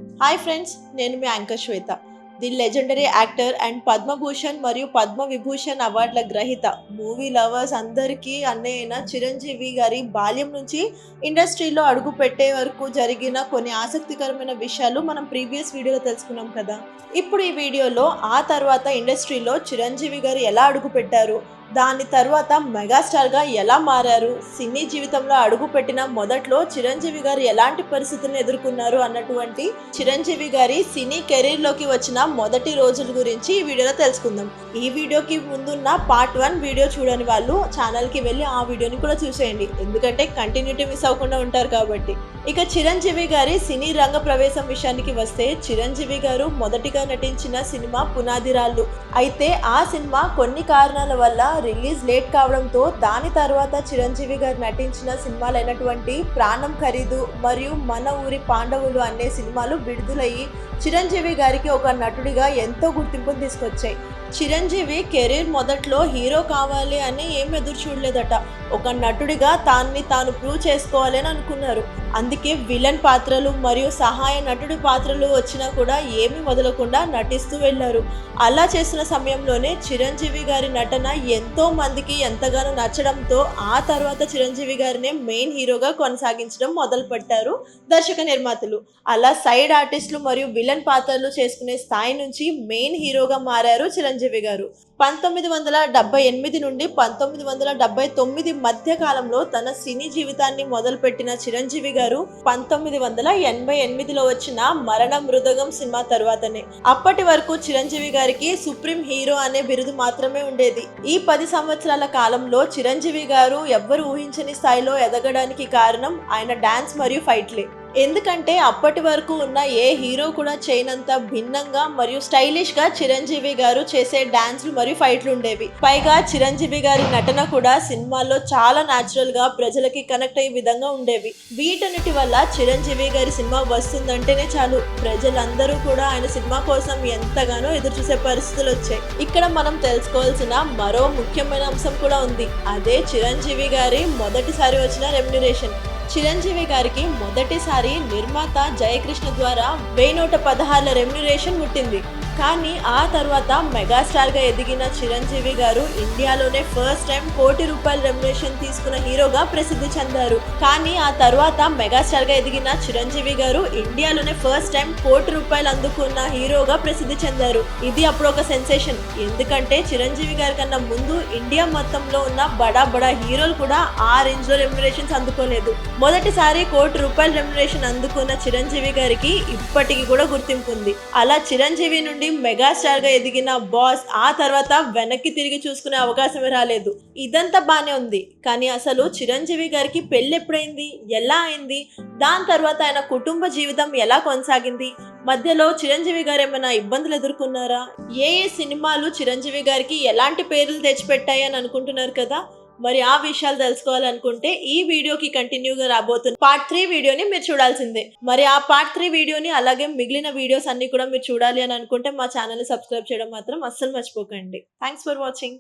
Hi friends, నేను మీ anchor Shweta. The legendary actor and Padma Bhushan మరియు పద్మ విభూషణ్ అవార్డుల గ్రహీత, మూవీ లవర్స్ అందరికీ అన్నయ్య అయిన చిరంజీవి గారి బాల్యం నుంచి ఇండస్ట్రీలో అడుగు పెట్టే వరకు జరిగిన కొన్ని ఆసక్తికరమైన విషయాలు మనం ప్రీవియస్ వీడియోలో తెలుసుకున్నాం కదా. ఇప్పుడు ఈ వీడియోలో ఆ తర్వాత ఇండస్ట్రీలో చిరంజీవి గారు ఎలా అడుగు పెట్టారు, దాని తర్వాత మెగాస్టార్గా ఎలా మారారు, సినీ జీవితంలో అడుగుపెట్టిన మొదట్లో చిరంజీవి గారు ఎలాంటి పరిస్థితులను ఎదుర్కొన్నారు అన్నటువంటి చిరంజీవి గారి సినీ కెరీర్లోకి వచ్చిన మొదటి రోజుల గురించి ఈ వీడియోలో తెలుసుకుందాం. ఈ వీడియోకి ముందున్న పార్ట్ 1 వీడియో చూడని వాళ్ళు ఛానల్కి వెళ్ళి ఆ వీడియోని కూడా చూసేయండి, ఎందుకంటే కంటిన్యూటీ మిస్ అవ్వకుండా ఉంటారు కాబట్టి. ఇక చిరంజీవి గారి సినీ రంగ ప్రవేశం విషయానికి వస్తే, చిరంజీవి గారు మొదటిగా నటించిన సినిమా పునాదిరాళ్ళు. అయితే ఆ సినిమా కొన్ని కారణాల వల్ల రిలీజ్ లేట్ కావడంతో దాని తర్వాత చిరంజీవి గారు నటించిన సినిమాలైనటువంటి ప్రాణం ఖరీదు మరియు మన ఊరి పాండవులు అనే సినిమాలు విడుదలయ్యి చిరంజీవి గారికి ఒక నటుడిగా ఎంతో గుర్తింపును తీసుకొచ్చాయి. చిరంజీవి కెరీర్ మొదట్లో హీరో కావాలి అని ఏం ఎదురు చూడలేదట, ఒక నటుడిగా తాను ప్రూవ్ చేసుకోవాలి అని అనుకున్నారు. అందుకే విలన్ పాత్రలు మరియు సహాయ నటుడి పాత్రలు వచ్చినా కూడా ఏమీ వదలకుండా నటిస్తూ వెళ్ళారు. అలా చేసిన సమయంలోనే చిరంజీవి గారి నటన ఎంతో మందికి ఎంతగానో నచ్చడంతో ఆ తర్వాత చిరంజీవి గారినే మెయిన్ హీరోగా కొనసాగించడం మొదలు పెట్టారు దర్శక నిర్మాతలు. అలా సైడ్ ఆర్టిస్టులు మరియు విలన్ పాత్రలు చేసుకునే స్థాయి నుంచి మెయిన్ హీరోగా మారారు చిరంజీవి గారు. 1978 నుండి 1979 మధ్య కాలంలో తన సినీ జీవితాన్ని మొదలుపెట్టిన చిరంజీవి గారు 1988లో వచ్చిన మరణ మృదగం సినిమా తర్వాతనే. అప్పటి వరకు చిరంజీవి గారికి సుప్రీం హీరో అనే బిరుదు మాత్రమే ఉండేది. ఈ 10 సంవత్సరాల కాలంలో చిరంజీవి గారు ఎవ్వరు ఊహించని స్థాయిలో ఎదగడానికి కారణం ఆయన డాన్స్ మరియు ఫైట్లే. ఎందుకంటే అప్పటి వరకు ఉన్న ఏ హీరో కూడా చేయనంత భిన్నంగా మరియు స్టైలిష్ గా చిరంజీవి గారు చేసే డాన్స్లు మరియు ఫైట్లు ఉండేవి. పైగా చిరంజీవి గారి నటన కూడా సినిమాల్లో చాలా న్యాచురల్ గా ప్రజలకి కనెక్ట్ అయ్యే విధంగా ఉండేవి. వీటన్నిటి వల్ల చిరంజీవి గారి సినిమా వస్తుందంటేనే చాలు ప్రజలందరూ కూడా ఆయన సినిమా కోసం ఎంతగానో ఎదురు చూసే పరిస్థితులు వచ్చాయి. ఇక్కడ మనం తెలుసుకోవాల్సిన మరో ముఖ్యమైన అంశం కూడా ఉంది, అదే చిరంజీవి గారి మొదటిసారి వచ్చిన రెమ్యునరేషన్. చిరంజీవి గారికి మొదటిసారి నిర్మాత జయకృష్ణ ద్వారా 1116 రెమ్యునరేషన్ ముట్టింది. కానీ ఆ తర్వాత మెగాస్టార్గా ఎదిగిన చిరంజీవి గారు ఇండియాలోనే ఫస్ట్ టైం ₹1,00,00,000 రెమ్యునరేషన్ తీసుకున్న హీరోగా ప్రసిద్ధి చెందారు. కానీ ఆ తర్వాత మెగాస్టార్గా ఎదిగిన చిరంజీవి గారు ఇండియాలోనే ఫస్ట్ టైం ₹1,00,00,000 అందుకున్న హీరోగా ప్రసిద్ధి చెందారు. ఇది అప్పుడు ఒక సెన్సేషన్, ఎందుకంటే చిరంజీవి గారి కన్నా ముందు ఇండియా మొత్తంలో ఉన్న బడా హీరోలు కూడా ఆ రేంజ్ లో రెమ్యునరేషన్స్ అందుకోలేదు. మొదటిసారి ₹1,00,00,000 రెమ్యునరేషన్ అందుకున్న చిరంజీవి గారికి ఇప్పటికీ కూడా గుర్తింపు ఉంది. అలా చిరంజీవి నుండి మెగాస్టార్ గా ఎదిగిన బాస్ ఆ తర్వాత వెనక్కి తిరిగి చూసుకునే అవకాశమే రాలేదు. ఇదంతా బానే ఉంది, కానీ అసలు చిరంజీవి గారికి పెళ్లి ఎప్పుడైంది, ఎలా అయింది, దాని తర్వాత ఆయన కుటుంబ జీవితం ఎలా కొనసాగింది, మధ్యలో చిరంజీవి గారు ఏమైనా ఇబ్బందులు ఎదుర్కొన్నారా, ఏ సినిమాలు చిరంజీవి గారికి ఎలాంటి పేర్లు తెచ్చిపెట్టాయి అని అనుకుంటున్నారు కదా. మరి ఆ విషయాలు తెలుసుకోవాలనుకుంటే ఈ వీడియోకి కంటిన్యూగా రాబోతున్న పార్ట్ 3 వీడియోని మీరు చూడాల్సిందే. మరి ఆ పార్ట్ 3 వీడియోని అలాగే మిగిలిన వీడియోస్ అన్ని కూడా మీరు చూడాలి అని అనుకుంటే మా ఛానల్ని సబ్స్క్రైబ్ చేయడం మాత్రం అస్సలు మర్చిపోకండి. Thanks for watching.